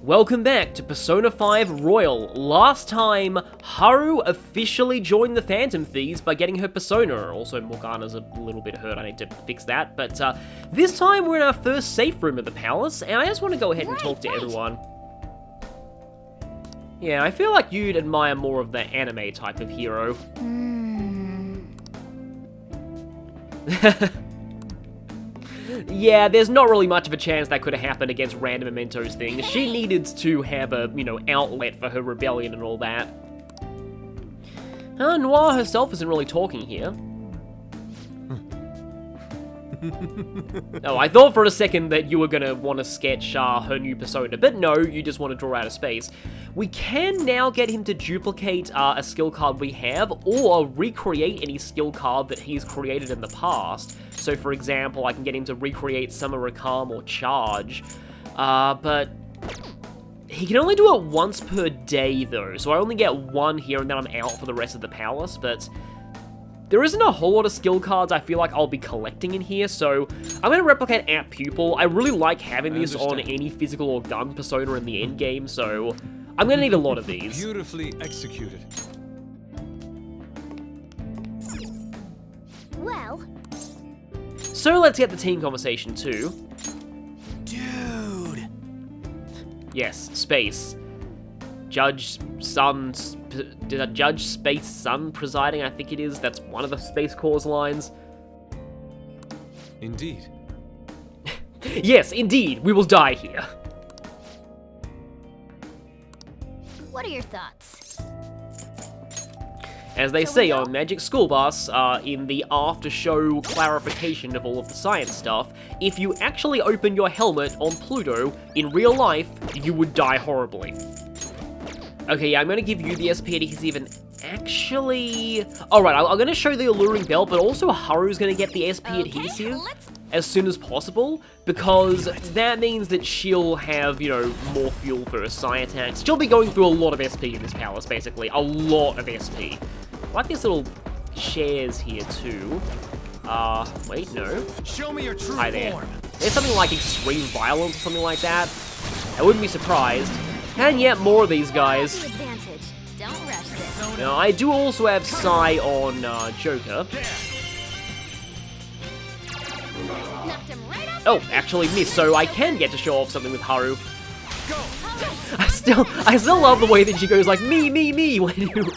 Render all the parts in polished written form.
Welcome back to Persona 5 Royal. Last time, Haru officially joined the Phantom Thieves by getting her persona. Also, Morgana's a little bit hurt, I need to fix that. But this time, we're in our first safe room of the palace, and I just want to go ahead and talk to everyone. Yeah, I feel like you'd admire more of the anime type of hero. Yeah, there's not really much of a chance that could have happened against random mementos things. She needed to have a, outlet for her rebellion and all that. Noir herself isn't really talking here. Oh, I thought for a second that you were gonna want to sketch her new persona, but no, you just want to draw out of space. We can now get him to duplicate a skill card we have, or recreate any skill card that he's created in the past. So, for example, I can get him to recreate Summon Calm or Charge, but he can only do it once per day, though, so I only get one here and then I'm out for the rest of the palace, but there isn't a whole lot of skill cards I feel like I'll be collecting in here, so I'm going to replicate App Pupil. I really like having this on any physical or gun persona in the endgame, so I'm going to need a lot of these. Beautifully executed. Well. So let's get the team conversation too. Dude. Yes, space. Judge Space Sun presiding, I think it is. That's one of the Space Corps lines. Indeed. Yes, indeed, we will die here. What are your thoughts? As they say on Magic School Bus, in the after-show clarification of all of the science stuff, if you actually open your helmet on Pluto, in real life, you would die horribly. Okay, yeah, I'm gonna give you the SP adhesive and actually... Alright, I'm gonna show the alluring belt, but also Haru's gonna get the SP adhesive as soon as possible, because that means that she'll have, more fuel for her psi attacks. She'll be going through a lot of SP in this palace, basically. A lot of SP. I like these little shares here, too. Wait, no. Show me your true Hi there. form. There's something like extreme violence or something like that. I wouldn't be surprised. And yet more of these guys. Don't rush this. Now, I do also have Psi on Joker. Oh, actually missed, so I can get to show off something with Haru. I still love the way that she goes like, me, when you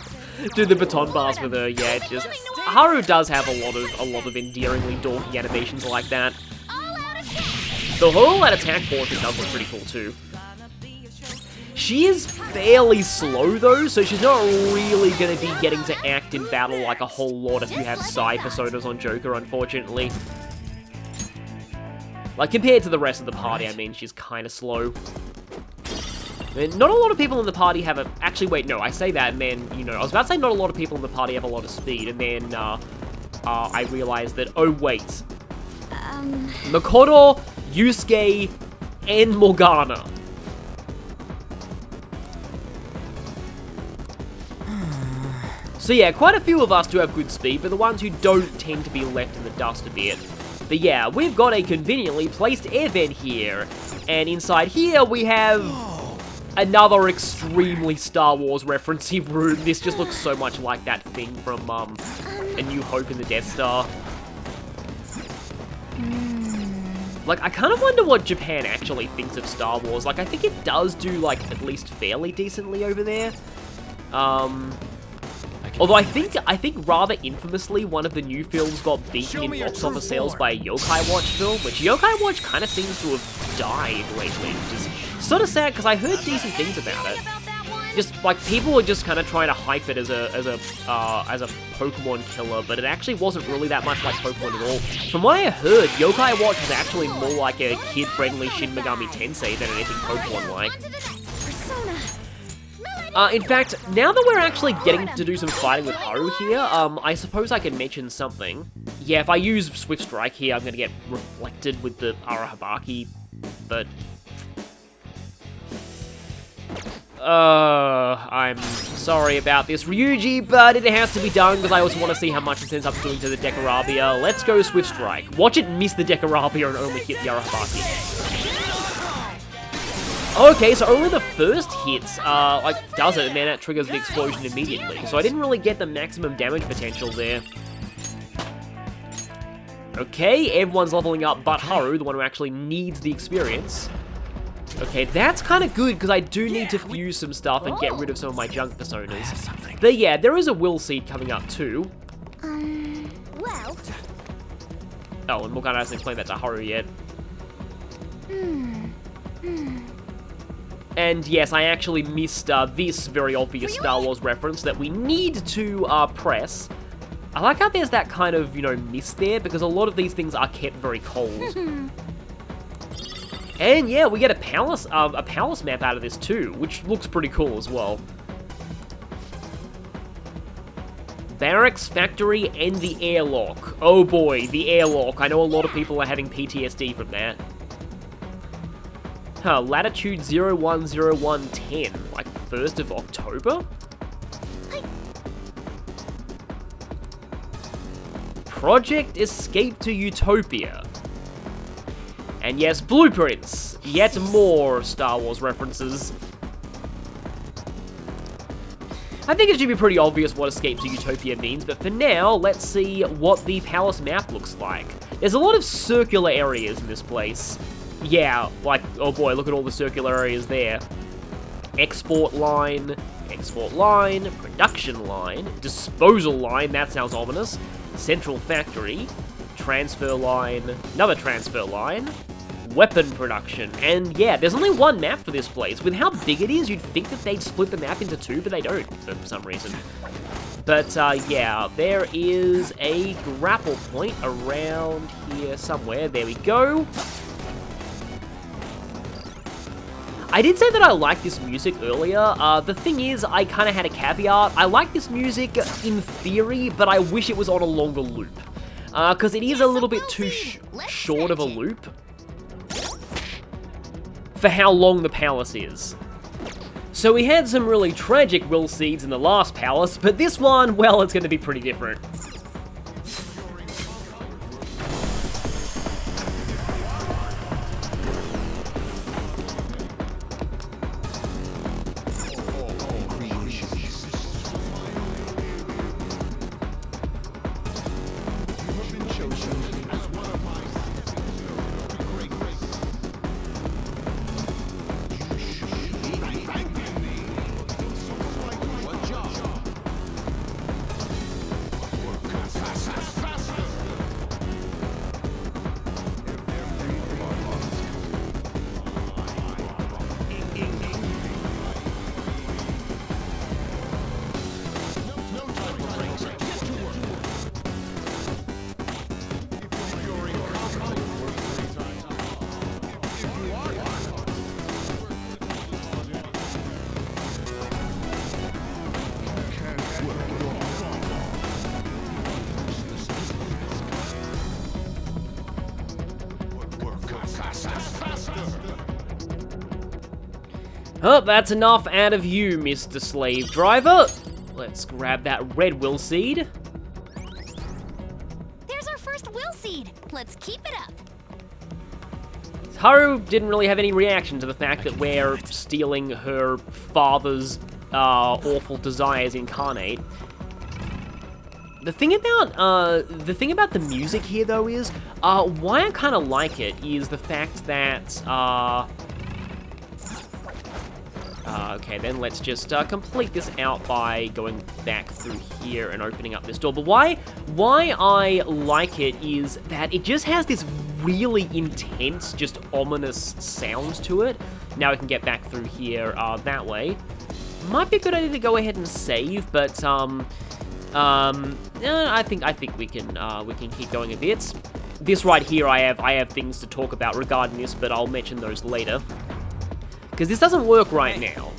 do the baton pass with her. Yeah, it's just... Haru does have a lot of endearingly dorky animations like that. The whole attack portion does look pretty cool too. She is fairly slow though, so she's not really going to be getting to act in battle like a whole lot if you have Psi personas on Joker, unfortunately. Like, compared to the rest of the party, I mean, she's kind of slow. And not a lot of people in the party have a... Actually, wait, no, I say that, and then, I was about to say not a lot of people in the party have a lot of speed, and then, I realized that, oh, wait. Makoto, Yusuke, and Morgana. So yeah, quite a few of us do have good speed, but the ones who don't tend to be left in the dust a bit. But yeah, we've got a conveniently placed air vent here, and inside here we have another extremely Star Wars referencey room. This just looks so much like that thing from A New Hope in the Death Star. Like, I kind of wonder what Japan actually thinks of Star Wars. Like, I think it does do, like, at least fairly decently over there. Although I think rather infamously, one of the new films got beaten in box office sales by a Yokai Watch film, which Yokai Watch kind of seems to have died lately, which is sort of sad because I heard decent things about it. Just like people were just kind of trying to hype it as a Pokemon killer, but it actually wasn't really that much like Pokemon at all. From what I heard, Yokai Watch was actually more like a kid-friendly Shin Megami Tensei than anything Pokemon-like. In fact, now that we're actually getting to do some fighting with Haru here, I suppose I can mention something. Yeah, if I use Swift Strike here, I'm gonna get reflected with the Arahabaki, but... I'm sorry about this, Ryuji, but it has to be done because I also want to see how much it ends up doing to the Dekarabia. Let's go Swift Strike. Watch it miss the Dekarabia and only hit the Arahabaki. Okay, so only the first hit, like, does it, and then it triggers the explosion immediately. So I didn't really get the maximum damage potential there. Okay, everyone's leveling up but Haru, the one who actually needs the experience. Okay, that's kind of good, because I do need to fuse some stuff and get rid of some of my junk personas. But yeah, there is a will seed coming up too. Well... Oh, and Morgana hasn't explained that to Haru yet. And yes, I actually missed this very obvious Star Wars reference that we need to press. I like how there's that kind of, you know, mist there, because a lot of these things are kept very cold. And yeah, we get a palace map out of this too, which looks pretty cool as well. Barracks, factory, and the airlock. Oh boy, the airlock. I know a lot of people are having PTSD from that. Huh, latitude 010110, like 1st of October? Project Escape to Utopia. And yes, blueprints. Yet more Star Wars references. I think it should be pretty obvious what Escape to Utopia means, but for now, let's see what the palace map looks like. There's a lot of circular areas in this place. Yeah, like, oh boy, look at all the circular areas there. Export line, production line, disposal line, that sounds ominous, central factory, transfer line, another transfer line, weapon production, and yeah, there's only one map for this place. With how big it is, you'd think that they'd split the map into two, but they don't, for some reason. But yeah, there is a grapple point around here somewhere. There we go. I did say that I liked this music earlier. The thing is, I kind of had a caveat. I like this music in theory, but I wish it was on a longer loop. Because it is a little bit too short of a loop for how long the palace is. So we had some really tragic will seeds in the last palace, but this one, well, it's going to be pretty different. Oh, that's enough out of you, Mr. Slave Driver. Let's grab that red will seed. There's our first will seed. Let's keep it up. Haru didn't really have any reaction to the fact that we're stealing her father's awful desires incarnate. The thing about the music here, though, is why I kind of like it is the fact that okay, then let's just complete this out by going back through here and opening up this door. But why I like it is that it just has this really intense, just ominous sound to it. Now we can get back through here that way. Might be a good idea to go ahead and save, but I think we can keep going a bit. This right here, I have things to talk about regarding this, but I'll mention those later. Because this doesn't work right now.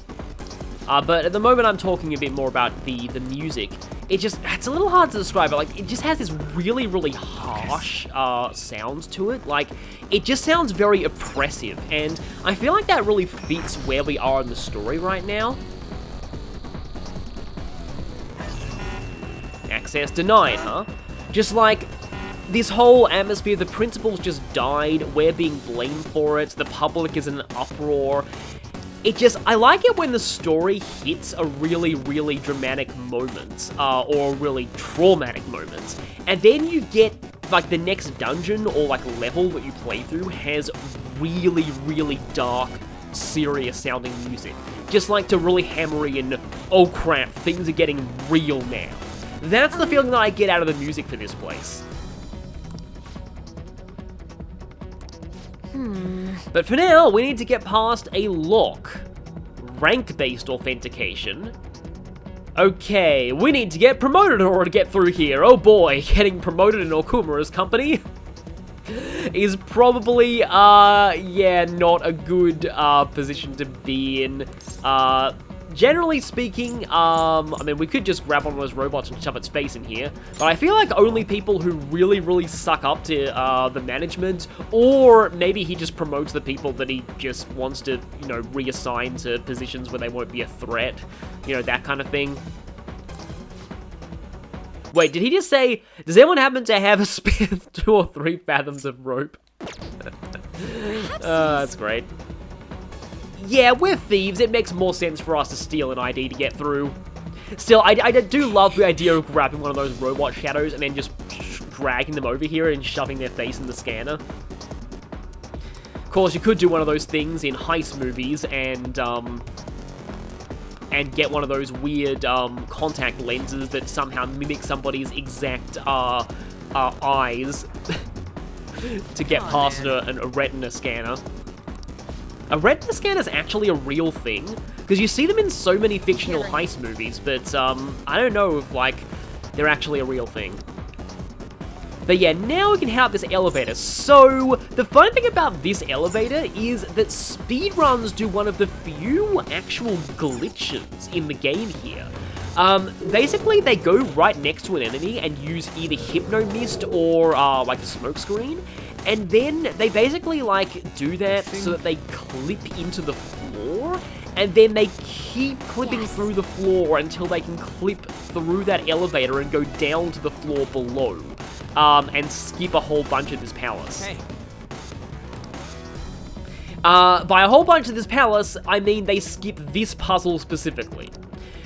But at the moment I'm talking a bit more about the music. It's a little hard to describe, but like, it just has this really, really harsh sound to it. Like, it just sounds very oppressive, and I feel like that really fits where we are in the story right now. Access denied, huh? Just like, this whole atmosphere, the principals just died, we're being blamed for it, the public is in an uproar. I like it when the story hits a really, really dramatic moment, or a really traumatic moment, and then you get, like, the next dungeon or, like, level that you play through has really, really dark, serious sounding music. Just like to really hammer in, oh crap, things are getting real now. That's the feeling that I get out of the music for this place. But for now, we need to get past a lock. Rank-based authentication. Okay, we need to get promoted in order to get through here. Oh boy, getting promoted in Okumura's company is probably, yeah, not a good, position to be in. Generally speaking, I mean, we could just grab one of those robots and shove its face in here, but I feel like only people who really, really suck up to, the management, or maybe he just promotes the people that he just wants to, you know, reassign to positions where they won't be a threat, you know, that kind of thing. Wait, did he just say, does anyone happen to have a spare 2 or 3 fathoms of rope? That's great. Yeah, we're thieves. It makes more sense for us to steal an ID to get through. Still, I do love the idea of grabbing one of those robot shadows and then just dragging them over here and shoving their face in the scanner. Of course, you could do one of those things in heist movies and get one of those weird contact lenses that somehow mimic somebody's exact eyes to get past a retina scanner. A retina scanner is actually a real thing, because you see them in so many fictional heist movies, but I don't know if, like, they're actually a real thing. But yeah, now we can head up this elevator. So, the fun thing about this elevator is that speedruns do one of the few actual glitches in the game here. Basically, they go right next to an enemy and use either Hypno Mist or, like a smoke screen, and then they basically, like, do that so that they clip into the floor, and then they keep clipping through the floor until they can clip through that elevator and go down to the floor below, and skip a whole bunch of this palace. Hey. By a whole bunch of this palace, I mean they skip this puzzle specifically.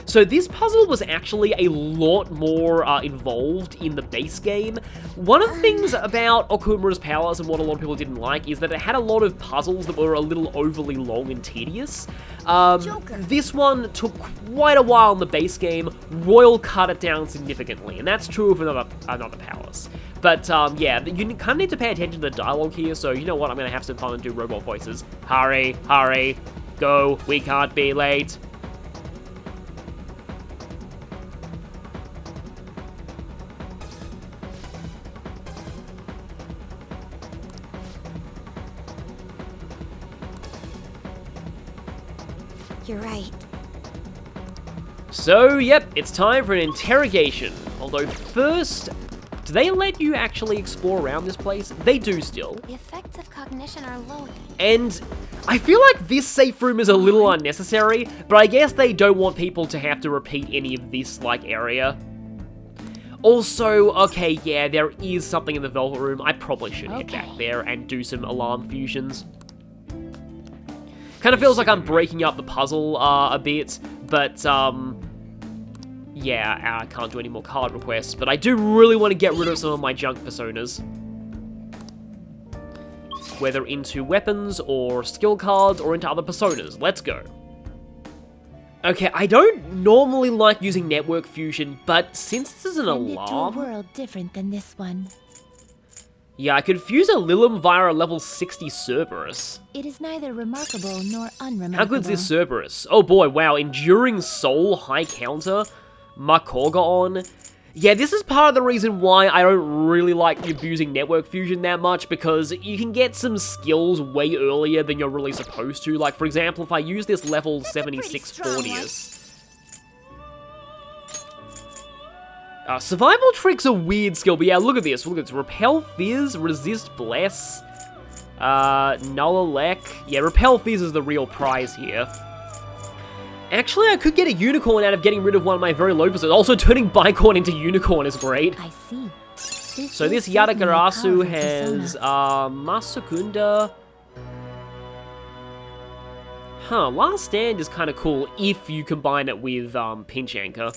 So this puzzle was actually a lot more involved in the base game. One of the things about Okumura's Palace and what a lot of people didn't like is that it had a lot of puzzles that were a little overly long and tedious. This one took quite a while in the base game. Royal cut it down significantly, and that's true of another palace. But yeah, you kind of need to pay attention to the dialogue here, so you know what, I'm going to have some fun and do robot voices. Hurry, hurry, go, we can't be late. You're right. So, yep, it's time for an interrogation. Although first, do they let you actually explore around this place? They do still. The effects of cognition are low. And I feel like this safe room is a little unnecessary, but I guess they don't want people to have to repeat any of this, like, area. Also, okay, yeah, there is something in the Velvet Room. I probably should head back there and do some alarm fusions. Kind of feels like I'm breaking up the puzzle a bit, but, yeah, I can't do any more card requests, but I do really want to get rid of some of my junk personas. Whether into weapons, or skill cards, or into other personas. Let's go. Okay, I don't normally like using network fusion, but since this is an alarm... Into a world different than this one. Yeah, I could fuse a Lilum via a level 60 Cerberus. It is neither remarkable nor unremarkable. How good's this Cerberus? Oh boy, wow, Enduring Soul, High Counter, Makorgaon. Yeah, this is part of the reason why I don't really like abusing network fusion that much, because you can get some skills way earlier than you're really supposed to. Like, for example, if I use this level 76 Fornius... Survival Trick's a weird skill, but yeah, look at this. Look at this. Repel Fizz, Resist Bless, Null-Elec. Yeah, Repel Fizz is the real prize here. Actually, I could get a Unicorn out of getting rid of one of my very low percent. Also, turning Bicorn into Unicorn is great. I see. So this Yadagarasu has, Masakunda. Huh, Last Stand is kind of cool if you combine it with Pinch Anchor.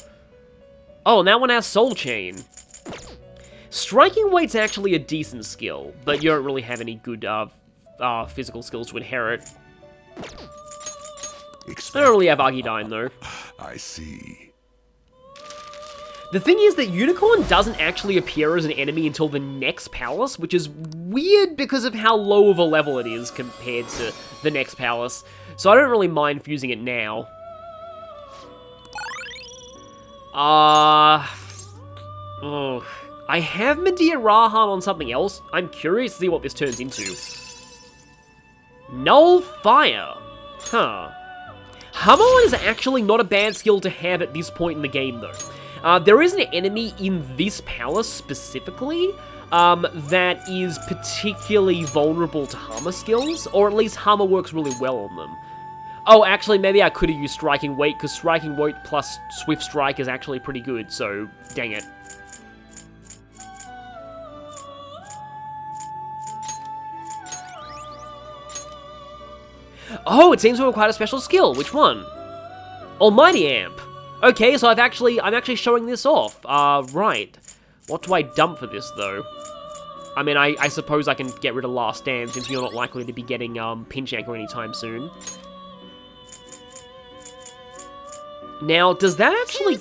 Oh, and that one has Soul Chain. Striking Weight's actually a decent skill, but you don't really have any good physical skills to inherit. I don't really have Argydyne, though. I see. The thing is that Unicorn doesn't actually appear as an enemy until the next palace, which is weird because of how low of a level it is compared to the next palace. So I don't really mind fusing it now. Oh, I have Medea Rahan on something else. I'm curious to see what this turns into. Null Fire. Huh. Hamon is actually not a bad skill to have at this point in the game, though. There is an enemy in this palace specifically that is particularly vulnerable to Hammer skills, or at least Hammer works really well on them. Oh, actually, maybe I could have used Striking Weight, because Striking Weight plus Swift Strike is actually pretty good, so dang it. Oh, it seems to have quite a special skill. Which one? Almighty Amp. Okay, so I'm actually showing this off. Right. What do I dump for this, though? I mean, I suppose I can get rid of Last Stand, since you're not likely to be getting, Pinch Anchor anytime soon. Now, does that actually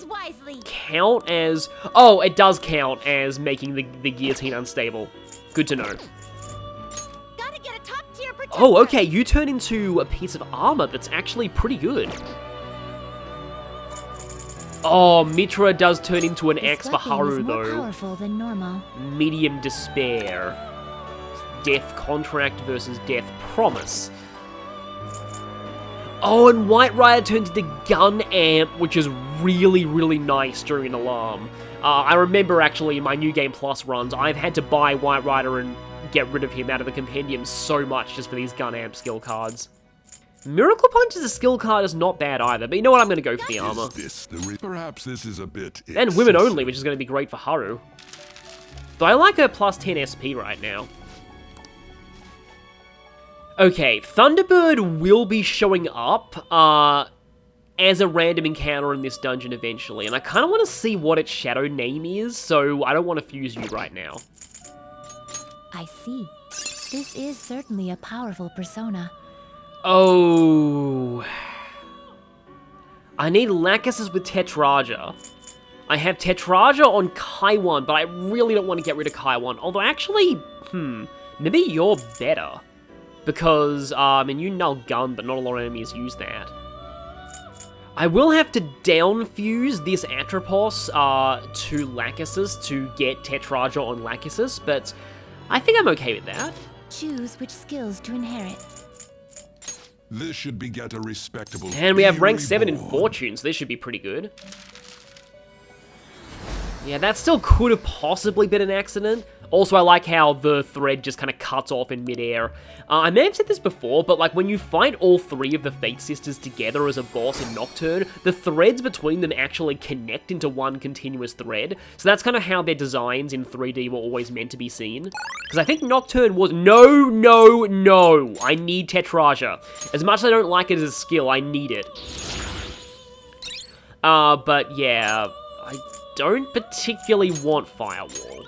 count as... Oh, it does count as making the guillotine unstable. Good to know. Oh, okay, you turn into a piece of armor that's actually pretty good. Oh, Mitra does turn into an axe for Haru, though. More powerful than normal. Medium Despair. Death Contract versus Death Promise. Oh, and White Rider turns into Gun Amp, which is really, really nice during an alarm. I remember, actually, in my New Game Plus runs, I've had to buy White Rider and get rid of him out of the compendium so much just for these Gun Amp skill cards. Miracle Punch as a skill card is not bad either, but you know what, I'm going to go for the armor. Perhaps this is a bit And Women Only, which is going to be great for Haru. Though I like her plus 10 SP right now. Okay, Thunderbird will be showing up as a random encounter in this dungeon eventually, and I kind of want to see what its shadow name is, so I don't want to fuse you right now. I see. This is certainly a powerful persona. Oh... I need Lachesis with Tetraja. I have Tetraja on Kaiwan, but I really don't want to get rid of Kaiwan. Although actually, maybe you're better. Because, I mean, you null gun, but not a lot of enemies use that. I will have to downfuse this Atropos to Lachesis to get Tetraja on Lachesis, but I think I'm okay with that. Choose which skills to inherit. This should beget a respectable... And we have rank 7 in Fortune, so this should be pretty good. Yeah, that still could have possibly been an accident. Also, I like how the thread just kind of cuts off in midair. I may have said this before, but like when you fight all three of the Fate Sisters together as a boss in Nocturne, the threads between them actually connect into one continuous thread. So that's kind of how their designs in 3D were always meant to be seen. Because I think Nocturne was... No! I need Tetraja. As much as I don't like it as a skill, I need it. But yeah, I don't particularly want Firewall.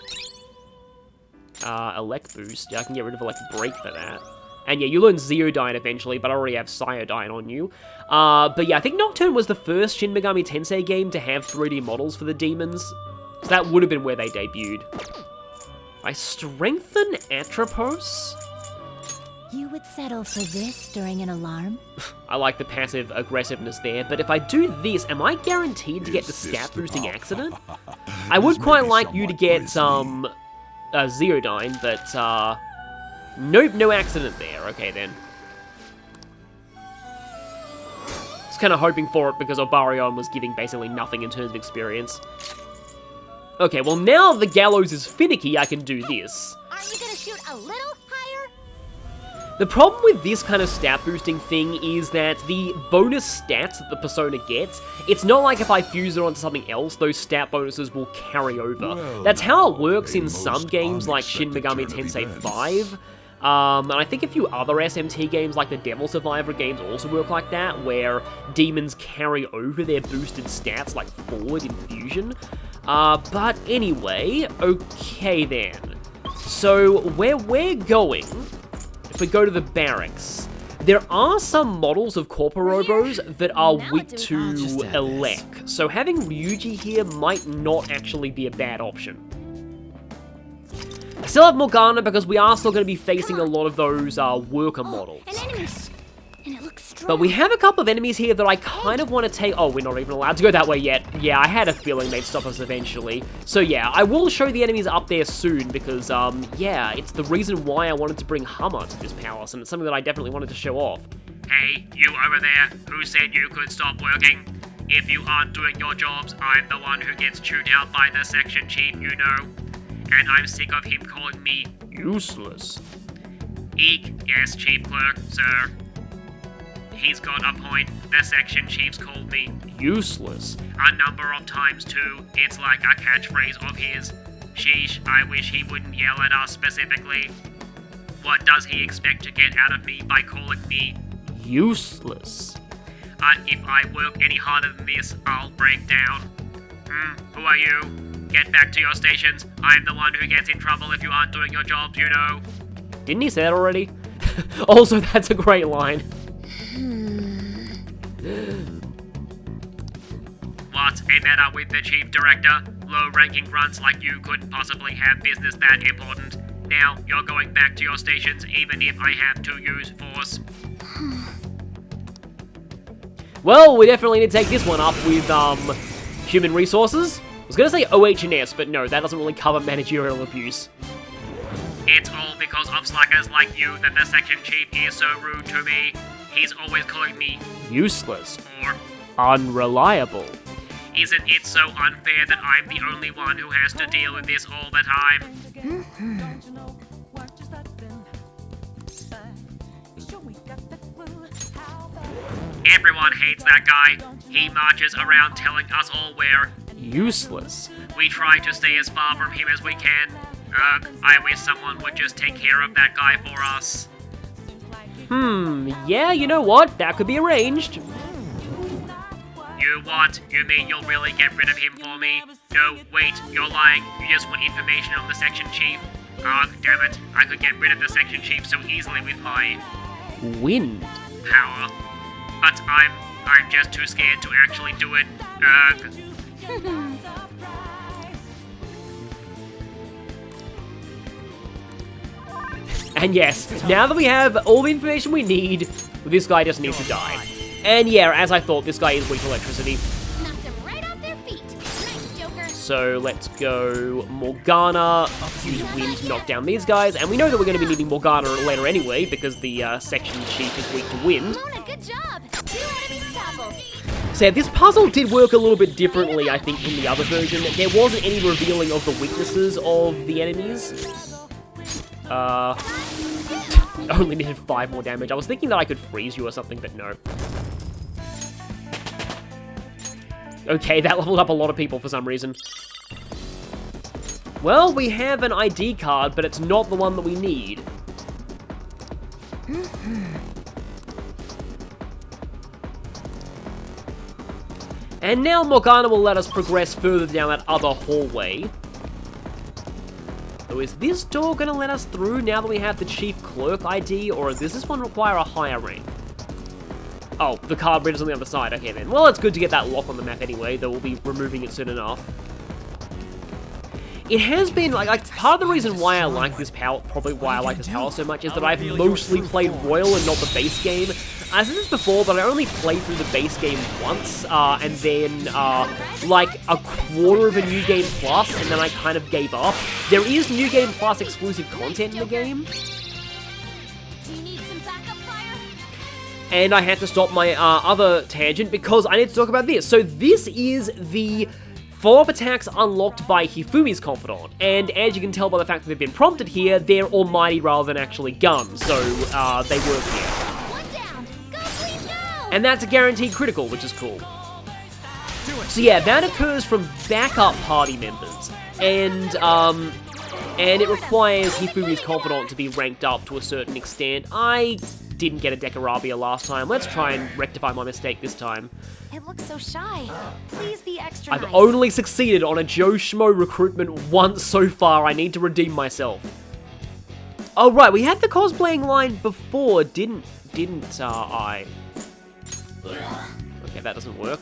Elect Boost. Yeah, I can get rid of Elect Break for that. And yeah, you learn Zeodyne eventually, but I already have Cyodyne on you. But yeah, I think Nocturne was the first Shin Megami Tensei game to have 3D models for the demons. So that would have been where they debuted. I strengthen Atropos? You would settle for this during an alarm? I like the passive aggressiveness there, but if I do this, am I guaranteed to get the stat boosting accident? I would quite like you to get some... Zeodyne, but, nope, no accident there. Okay, then. Just kind of hoping for it because Obarion was giving basically nothing in terms of experience. Okay, well, now the gallows is finicky, I can do this. Aren't you gonna shoot a little higher? The problem with this kind of stat boosting thing is that the bonus stats that the persona gets, it's not like if I fuse it onto something else, those stat bonuses will carry over. Well, that's how it works in some games like Shin Megami Tensei 5. And I think a few other SMT games, like the Devil Survivor games, also work like that, where demons carry over their boosted stats, like forward in Fusion. But anyway, okay then. So, where we're going, if we go to the barracks, there are some models of Corporobos that are weak to Elec, so having Ryuji here might not actually be a bad option. I still have Morgana because we are still going to be facing a lot of those worker models. An enemy! And it looks strong. But we have a couple of enemies here that I kind of want to take. Oh, we're not even allowed to go that way yet. Yeah, I had a feeling they'd stop us eventually. So yeah, I will show the enemies up there soon because, yeah, it's the reason why I wanted to bring Hummer to this palace, and it's something that I definitely wanted to show off. Hey, you over there, who said you could stop working? If you aren't doing your jobs, I'm the one who gets chewed out by the section chief, you know. And I'm sick of him calling me Useless. Eek. Yes, chief clerk, sir. He's got a point. The section chief's called me Useless. a number of times too. It's like a catchphrase of his. Sheesh, I wish he wouldn't yell at us specifically. What does he expect to get out of me by calling me? Useless. If I work any harder than this, I'll break down. Who are you? Get back to your stations. I'm the one who gets in trouble if you aren't doing your jobs, you know. Didn't he say that already? Also, that's a great line. What's a matter with the chief director? Low-ranking grunts like you couldn't possibly have business that important. Now, you're going back to your stations even if I have to use force. Well, we definitely need to take this one up with, human resources. I was gonna say OH&S, but no, that doesn't really cover managerial abuse. It's all because of slackers like you that the section chief is so rude to me. He's always calling me Useless. or Unreliable. isn't it so unfair that I'm the only one who has to deal with this all the time? Everyone hates that guy. He marches around telling us all we're Useless. We try to stay as far from him as we can. Ugh, I wish someone would just take care of that guy for us. Yeah, you know what? That could be arranged. You what? You mean you'll really get rid of him for me? No, wait, you're lying. You just want information on the section chief. Ugh, damn it. I could get rid of the section chief so easily with my Wind. power. But I'm just too scared to actually do it. Ugh. And yes, now that we have all the information we need, this guy just needs to die. And yeah, as I thought, this guy is weak to electricity. Knocked them right off their feet. Nice, Joker. So let's go Morgana, use Wind to knock down these guys, and we know that we're going to be needing Morgana later anyway, because the section chief is weak to Wind. Mona, good job. 2 enemy staples. So yeah, this puzzle did work a little bit differently, I think, from the other version. There wasn't any revealing of the weaknesses of the enemies. Only needed 5 more damage. I was thinking that I could freeze you or something, but no. Okay, that leveled up a lot of people for some reason. Well, we have an ID card, but it's not the one that we need. And now Morgana will let us progress further down that other hallway. So is this door gonna let us through now that we have the Chief Clerk ID, or does this one require a higher rank? Oh, the card bridge is on the other side. Okay then. Well, it's good to get that lock on the map anyway, though we'll be removing it soon enough. It has been, like part of the reason why I like this palette, probably why I like this palette so much, is that I've mostly played Royal and not the base game. I said this before, but I only played through the base game once, and then, like, a quarter of a New Game Plus, and then I kind of gave up. There is New Game Plus exclusive content in the game. Do you need some backup fire? And I had to stop my other tangent because I need to talk about this. So this is the follow-up attacks unlocked by Hifumi's Confidant, and as you can tell by the fact that they've been prompted here, they're almighty rather than actually guns, so they work here. One down. Go, please, go! And that's a guaranteed critical, which is cool. So yeah, that occurs from backup party members, and and it requires Hifumi's Confidant to be ranked up to a certain extent. I didn't get a Dekarabia last time. Let's try and rectify my mistake this time. It looks so shy. Please be extra I've nice. only succeeded on a Joe Schmo recruitment once so far. I need to redeem myself. Oh, right, we had the cosplaying line before, didn't I? Okay, that doesn't work.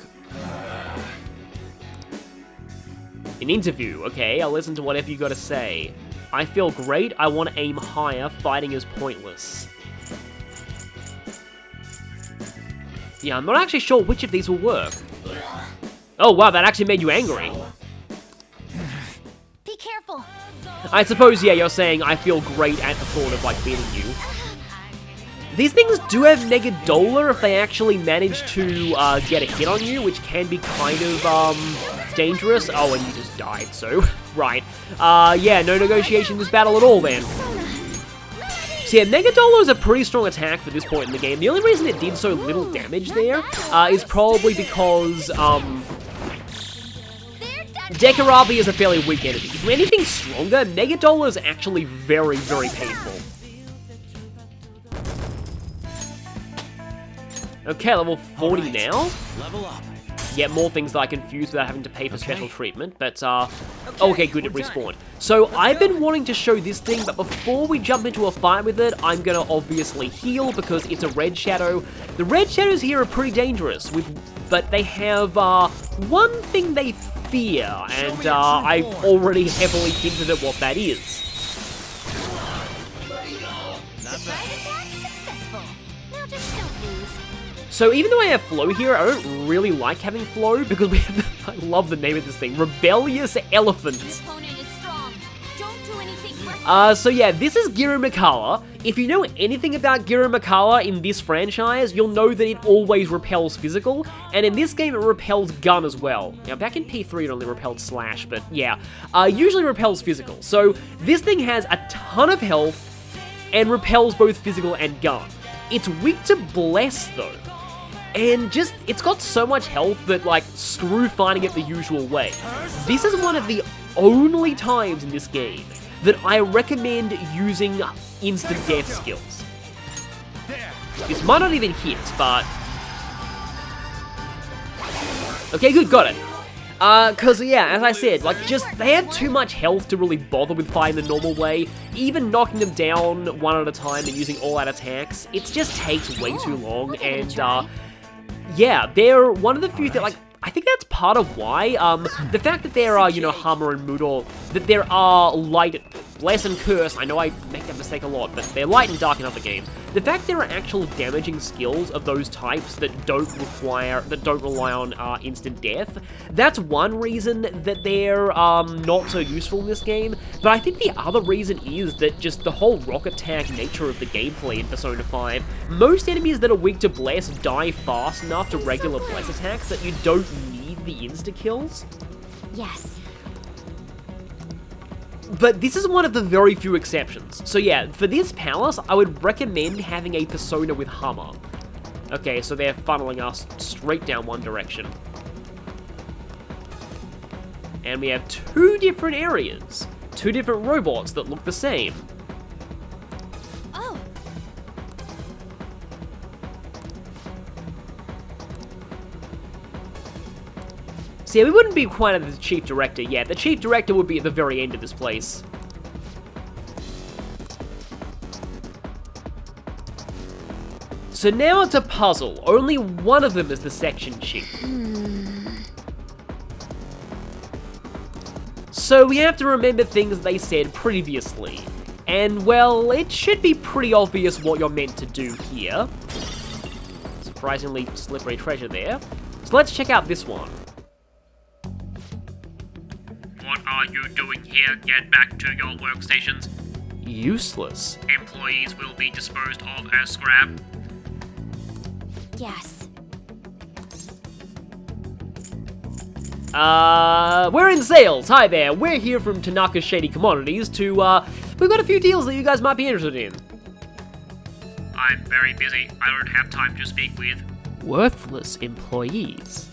An interview, okay, I'll listen to whatever you gotta say. I feel great, I want to aim higher, fighting is pointless. Yeah, I'm not actually sure which of these will work. Oh wow, that actually made you angry. Be careful. I suppose, yeah, you're saying I feel great at the thought of, like, beating you. These things do have Negadola if they actually manage to get a hit on you, which can be kind of dangerous. Oh, and you just died, so, right. Yeah, no negotiation in this battle at all, then. So yeah, Negadola is a pretty strong attack for this point in the game. The only reason it did so little damage there is probably because, Dekarabi is a fairly weak enemy. If you're anything stronger, Negadola is actually very, very painful. Okay, level 40 now. Level up. Get more things that I can fuse without having to pay for special treatment, but, okay, good, it respawned. So, I've been wanting to show this thing, but before we jump into a fight with it, I'm gonna obviously heal, because it's a red shadow. The red shadows here are pretty dangerous, but they have, one thing they fear, and, I've already heavily hinted at what that is. Successful. Now just don't lose. So even though I have Flow here, I don't really like having Flow because we have I love the name of this thing, Rebellious Elephants. Opponent is strong. Don't do anything. So yeah, this is Giru Mikala. If you know anything about Giru Mikala in this franchise, you'll know that it always repels physical, and in this game it repels gun as well. Now back in P3 it only repelled slash, but yeah, usually repels physical. So this thing has a ton of health and repels both physical and gun. It's weak to Bless though. And just, it's got so much health that, like, screw fighting it the usual way. This is one of the only times in this game that I recommend using instant death skills. This might not even hit, but... Okay, good, got it. Cause yeah, as I said, like, just, they have too much health to really bother with fighting the normal way. Even knocking them down one at a time and using all-out attacks, it just takes way too long, and, yeah, they're one of the few that, like, I think that's part of why, the fact that there are, you know, Hammer and Mudor, that there are Light, Bless and Curse, I know I make that mistake a lot, but they're Light and Dark in other games. The fact there are actual damaging skills of those types that don't rely on instant death, that's one reason that they're not so useful in this game, but I think the other reason is that just the whole rocket tag nature of the gameplay in Persona 5, most enemies that are weak to Bless die fast enough to regular Bless attacks that you don't need the insta-kills. Yes. But this is one of the very few exceptions. So yeah, for this palace, I would recommend having a Persona with Hammer. Okay, so they're funneling us straight down one direction. And we have two different areas. Two different robots that look the same. Oh. See, we wouldn't be quite at the Chief Director yet. The Chief Director would be at the very end of this place. So now it's a puzzle. Only one of them is the section chief. So we have to remember things they said previously. And, well, it should be pretty obvious what you're meant to do here. Surprisingly slippery treasure there. So let's check out this one. What are you doing here? Get back to your workstations. Useless. Employees will be disposed of as scrap. Yes. We're in sales. Hi there. We're here from Tanaka's Shady Commodities to, we've got a few deals that you guys might be interested in. I'm very busy. I don't have time to speak with. Worthless employees.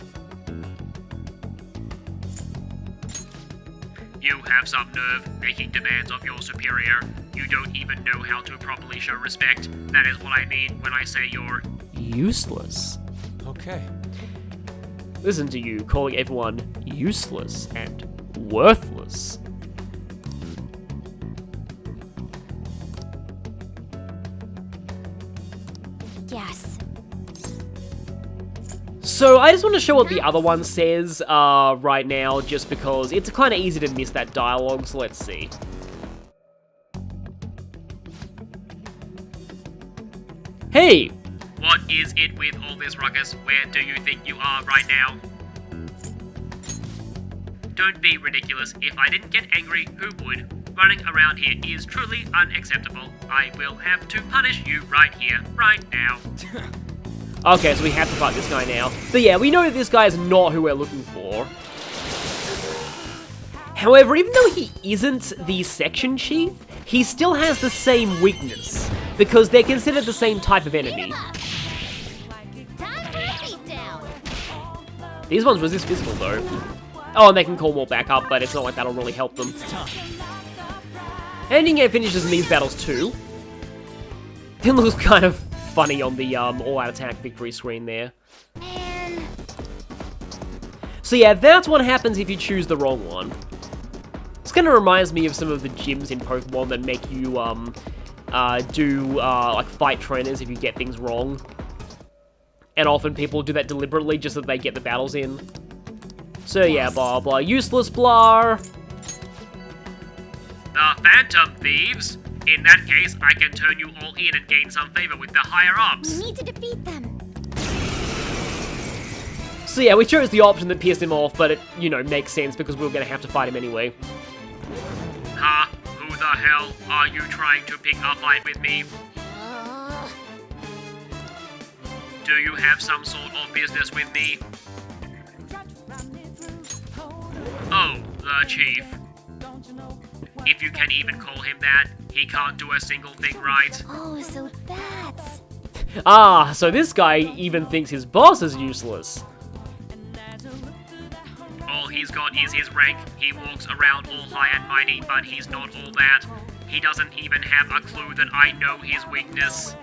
You have some nerve making demands of your superior. You don't even know how to properly show respect. That is what I mean when I say you're Useless. Okay. Listen to you calling everyone useless and worthless. Yes. So I just want to show what the other one says right now, just because it's kind of easy to miss that dialogue, so let's see. Hey! What is it with all this ruckus? Where do you think you are right now? Don't be ridiculous. If I didn't get angry, who would? Running around here is truly unacceptable. I will have to punish you right here, right now. Okay, so we have to fight this guy now. But yeah, we know that this guy is not who we're looking for. However, even though he isn't the section chief, he still has the same weakness, because they're considered the same type of enemy. Time for a beatdown. These ones resist physical though. Oh, and they can call more backup, but it's not like that'll really help them. And you can get finishes in these battles too. It looks kind of funny on the all-out attack victory screen there. Man. So yeah, that's what happens if you choose the wrong one. This kind of reminds me of some of the gyms in Pokemon that make you like fight trainers if you get things wrong. And often people do that deliberately just so that they get the battles in. So yeah, blah blah, useless blah. The Phantom Thieves? In that case, I can turn you all in and gain some favor with the higher-ups. We need to defeat them. So yeah, we chose the option that pissed him off, but it, you know, makes sense because we were gonna have to fight him anyway. Huh? Who the hell are you trying to pick a fight with me? Do you have some sort of business with me? Oh, the chief. If you can even call him that, he can't do a single thing right. Oh, so that's... Ah, so this guy even thinks his boss is useless. All he's got is his rank. He walks around all high and mighty, but he's not all that. He doesn't even have a clue that I know his weakness.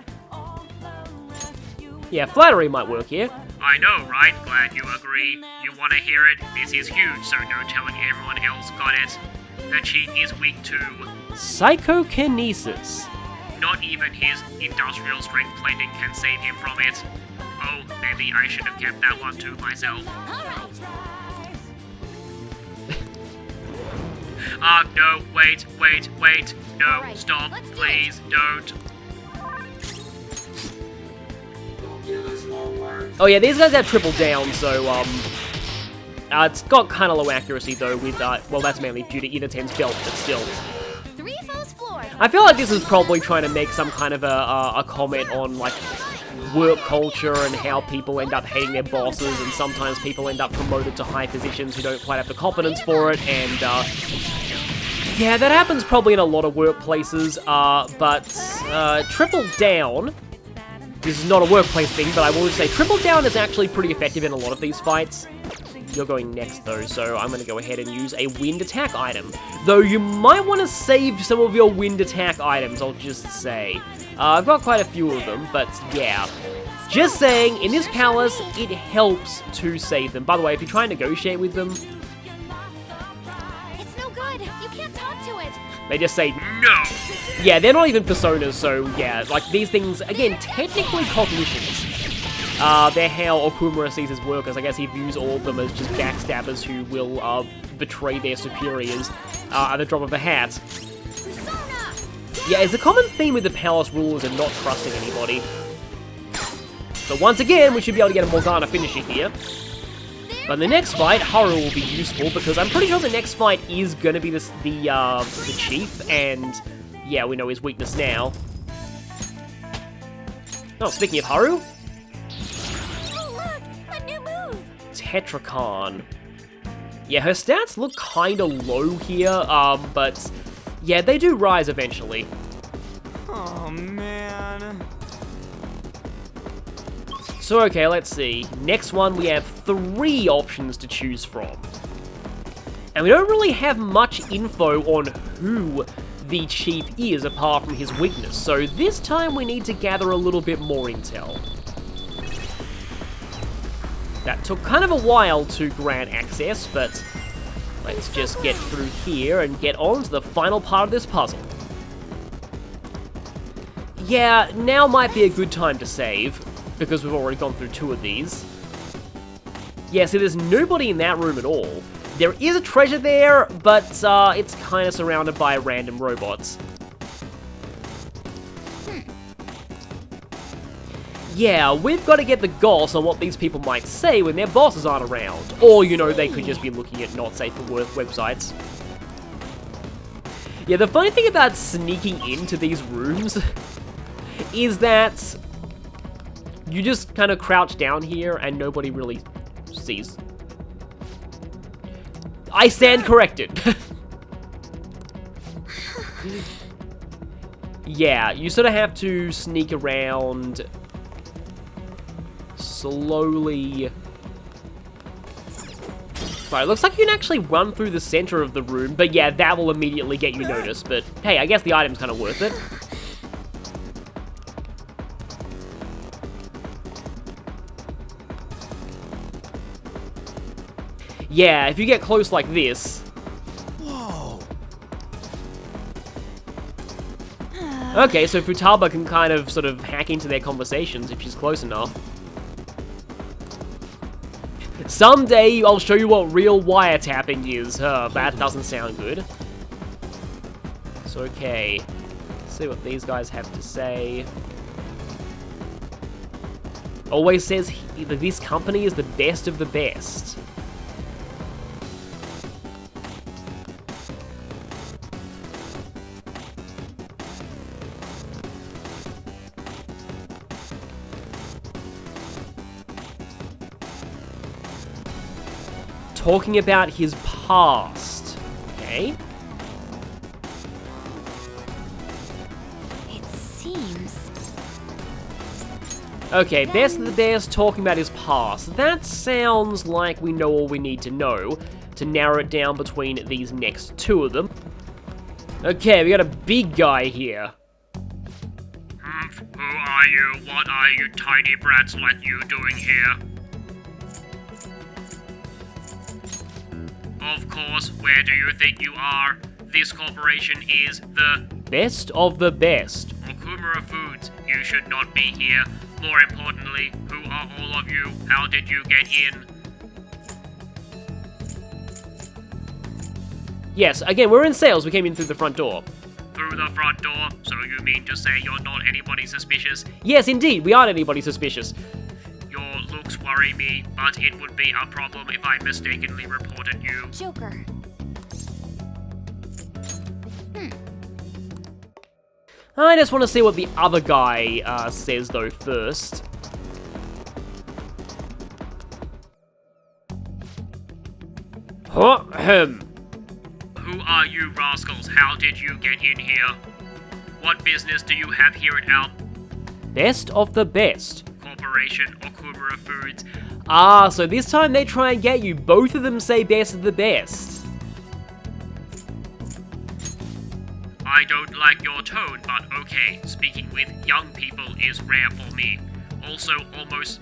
Yeah, flattery might work here. I know, right? Glad you agree. You want to hear it? This is huge, so no telling everyone else got it. The cheat is weak to... Psychokinesis. Not even his industrial strength blending can save him from it. Oh, maybe I should have kept that one to myself. No, wait. No, Alright, stop, let's do it. please, don't. Oh yeah, these guys have triple down, so it's got kind of low accuracy though with, well that's mainly due to either 10's belt, but still. 3 foes floored. I feel like this is probably trying to make some kind of a comment on like work culture and how people end up hating their bosses, and sometimes people end up promoted to high positions who don't quite have the competence for it, and yeah, that happens probably in a lot of workplaces, but triple down, this is not a workplace thing, but I will say triple down is actually pretty effective in a lot of these fights. You're going next though, so I'm going to go ahead and use a wind attack item. Though you might want to save some of your wind attack items, I'll just say. I've got quite a few of them, but yeah. Just saying, in this palace, it helps to save them. By the way, if you try and negotiate with them, It's no good. You can't talk to it. they just say, No! yeah, they're not even personas, so yeah, like these things, again, technically cognitions. They're how Okumura sees his workers. I guess he views all of them as just backstabbers who will betray their superiors at the drop of a hat. Yeah, it's a common theme with the palace rulers and not trusting anybody. So once again, we should be able to get a Morgana finisher here. But in the next fight, Haru will be useful because I'm pretty sure the next fight is going to be the chief, and yeah, we know his weakness now. Oh, speaking of Haru, Oh, look! A new move! Tetracon. Yeah, her stats look kind of low here, but yeah, they do rise eventually. Oh, man. So okay, let's see. Next one, we have 3 options to choose from. And we don't really have much info on who the chief is apart from his weakness, so this time we need to gather a little bit more intel. That took kind of a while to grant access, but let's just get through here and get on to the final part of this puzzle. Yeah, now might be a good time to save, because we've already gone through 2 of these. Yeah, see, there's nobody in that room at all. There is a treasure there, but it's kind of surrounded by random robots. Yeah, we've got to get the goss on what these people might say when their bosses aren't around. Or, you know, they could just be looking at not safe for work websites. Yeah, the funny thing about sneaking into these rooms is that you just kind of crouch down here and nobody really sees. I stand corrected. Yeah, you sort of have to sneak around slowly. Right, looks like you can actually run through the center of the room, but yeah, that will immediately get you noticed, but hey, I guess the item's kind of worth it. Yeah, if you get close like this... Whoa. Okay, so Futaba can kind of sort of hack into their conversations if she's close enough. Someday I'll show you what real wiretapping is. That doesn't sound good. So okay, let's see what these guys have to say. Always says that this company is the best of the best. Talking about his past. Okay. It seems... Okay, best of the best, talking about his past. That sounds like we know all we need to know to narrow it down between these next 2 of them. Okay, we got a big guy here. Who are you? What are you tiny brats like you doing here? Of course, where do you think you are? This corporation is the Best of the best. Okumura Foods. You should not be here. More importantly, who are all of you? How did you get in? Yes, again, we're in sales. We came in through the front door. Through the front door? So you mean to say you're not anybody suspicious? Yes, indeed, we aren't anybody suspicious. Your looks worry me, but it would be a problem if I mistakenly reported you. Joker. I just want to see what the other guy says, though, first. Who are you rascals? How did you get in here? What business do you have here at our Best of the best. corporation, Okumura Foods? Ah, so this time they try and get you. Both of them say best of the best. I don't like your tone, but okay, speaking with young people is rare for me. I also almost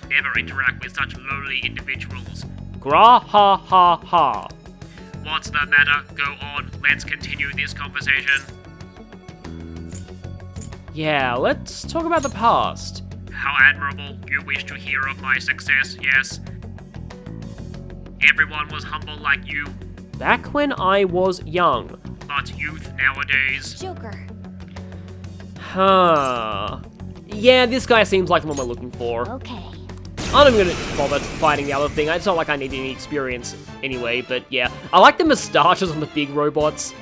never interact with such lowly individuals. Gra ha ha ha. What's the matter? Go on, let's continue this conversation. Yeah, let's talk about the past. How admirable. You wish to hear of my success, yes. Everyone was humble like you, Back when I was young. but youth nowadays. Joker. Huh. Yeah, this guy seems like the one we're looking for. Okay. I'm not even gonna bother fighting the other thing. It's not like I need any experience anyway, but yeah. I like the moustaches on the big robots.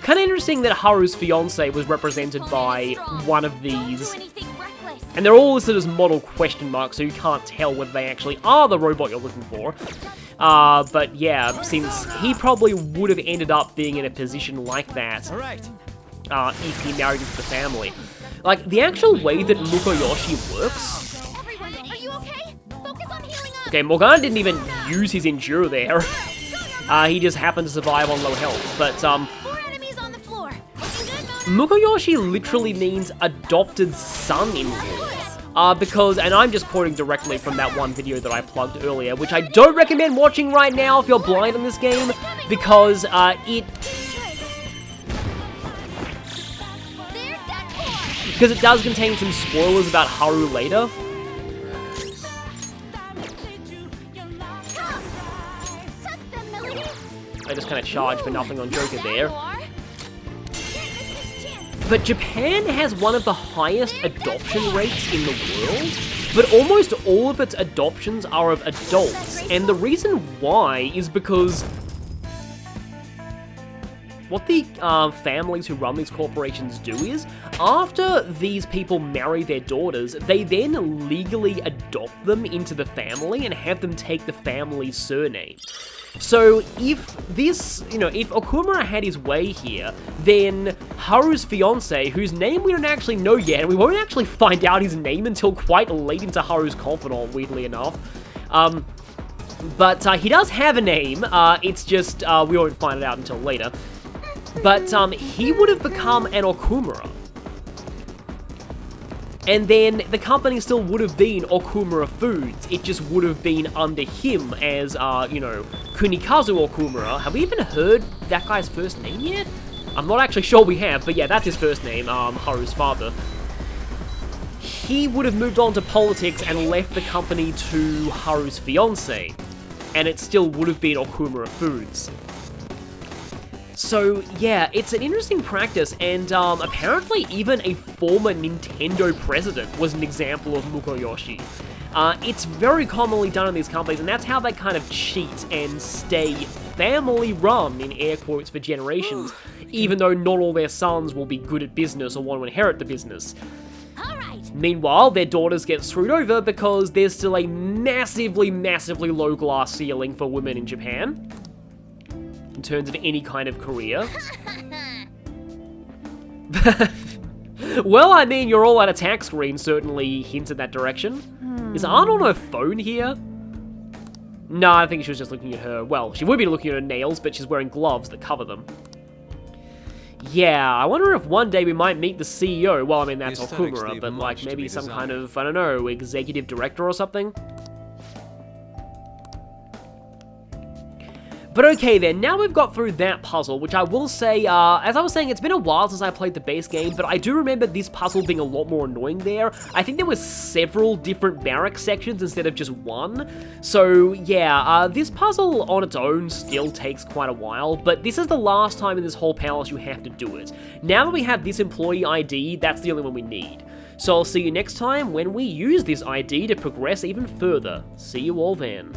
Kinda interesting that Haru's fiance was represented by one of these. And they're all listed as model question marks, so you can't tell whether they actually are the robot you're looking for. But yeah, since he probably would have ended up being in a position like that, All right. if he married into the family. Like, the actual way that Mukoyoshi works... Everyone, are you okay? Focus on healing up. Okay, Morgana didn't even use his Endure there. He just happened to survive on low health. But, 4 enemies on the floor. Looking good, Mukoyoshi literally means adopted son-in-law. Because, and I'm just quoting directly from that one video that I plugged earlier, which I don't recommend watching right now if you're blind on this game, because, it does contain some spoilers about Haru later. I just kind of charged for nothing on Joker there. But Japan has one of the highest adoption rates in the world, but almost all of its adoptions are of adults, and the reason why is because what the families who run these corporations do is, after these people marry their daughters, they then legally adopt them into the family and have them take the family's surname. So if this, if Okumura had his way here, then Haru's fiance, whose name we don't actually know yet, and we won't actually find out his name until quite late into Haru's Confidant, weirdly enough, but he does have a name, it's just, we won't find it out until later. But he would have become an Okumura. And then the company still would have been Okumura Foods. It just would have been under him as, Kunikazu Okumura. Have we even heard that guy's first name yet? I'm not actually sure we have, but yeah, that's his first name, Haru's father. He would have moved on to politics and left the company to Haru's fiance. And it still would have been Okumura Foods. So, yeah, it's an interesting practice, and apparently even a former Nintendo president was an example of Mukoyoshi. It's very commonly done in these companies, and that's how they kind of cheat and stay family-run, in air quotes, for generations, even though not all their sons will be good at business or want to inherit the business. Meanwhile, their daughters get screwed over because there's still a massively, massively low glass ceiling for women in Japan in terms of any kind of career. Well, I mean, your all-out attack screen certainly hints in that direction. Is Ann on her phone here? No, I think she was just looking at her... Well, she would be looking at her nails, but she's wearing gloves that cover them. Yeah, I wonder if one day we might meet the CEO. Well, I mean, that's Okumura, but like maybe some kind of, I don't know, executive director or something? But okay then, now we've got through that puzzle, which I will say, as I was saying, it's been a while since I played the base game, but I do remember this puzzle being a lot more annoying there. I think there were several different barrack sections instead of just one. So yeah, this puzzle on its own still takes quite a while, but this is the last time in this whole palace you have to do it. Now that we have this employee ID, that's the only one we need. So I'll see you next time when we use this ID to progress even further. See you all then.